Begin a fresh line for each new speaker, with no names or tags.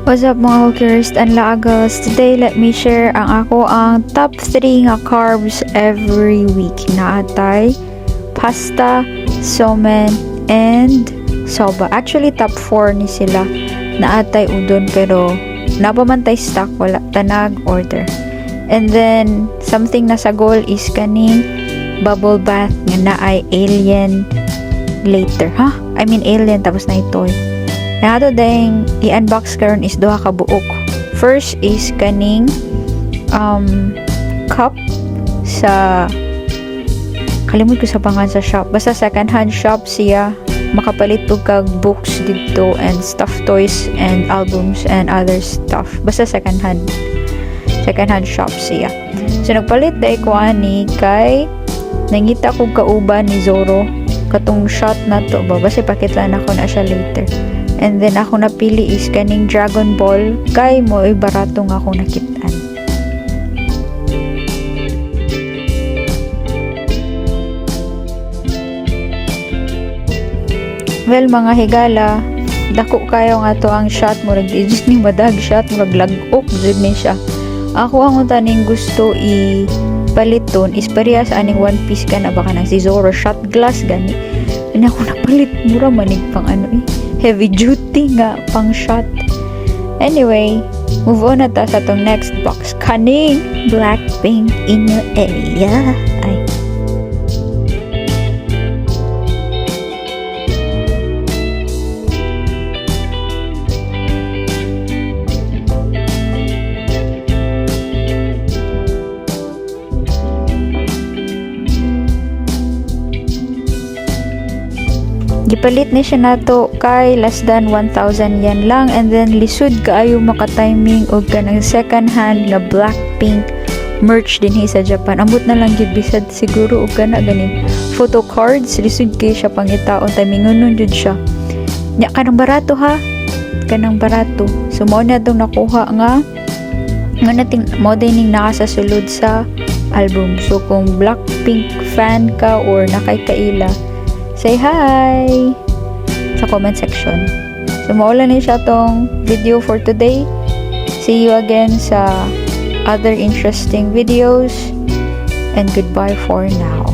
What's up mga hookers and laagos? Today, let me share ang top 3 nga carbs every week. Naatay pasta, somen, and soba. Actually, top 4 ni sila. Naatay udon pero napamantay stock, wala tanag order. And then, something na sa goal is kaning bubble bath nga naay alien later. I mean alien tapos na itoy. Nga to dahing i-unbox karon is duha ka buok. First is kaning cup sa kalimut ko sa pangalan sa shop. Basta second hand shop siya. Makapalit og kag books dito and stuffed toys and albums and other stuff. Basta second hand shop siya. So nagpalit dai ko ani kay nangita ko kauban ni Zoro katong shot na to ba. Basta pakitlan ako na siya later. And then ako napili is kaning Dragon Ball kay mo ay barato nga ako nakitaan. Well mga higala, dako kayo nga to ang shot mo nag-digit ni madag shot mo naglagok jud ni siya. Ako ang taning gusto paliton is parehas aning one piece ka na baka nang si Zoro shot glass gani. Ani ako napalit mura manig pang heavy duty nga pang shot. Anyway, move on na ta sa tong next box. Kaning Blackpink in your area. Ay. Gipalit ni siya nato kay less than 1,000 yen lang, and then lisod kaayo maka-timing og kanang second hand nga Blackpink merch din sa Japan. Ambot na lang gid bisad siguro og kana ganin photo cards, lisod kay siya pangitaon timingon jud siya. Nya kanang barato ha. Kanang barato. So mo na tong nakuha nga nating mo dining naka sa sulod sa album. So kung Blackpink fan ka or nakay-kaila, say hi sa comment section. So, maula na siya tong video for today. See you again sa other interesting videos. And goodbye for now.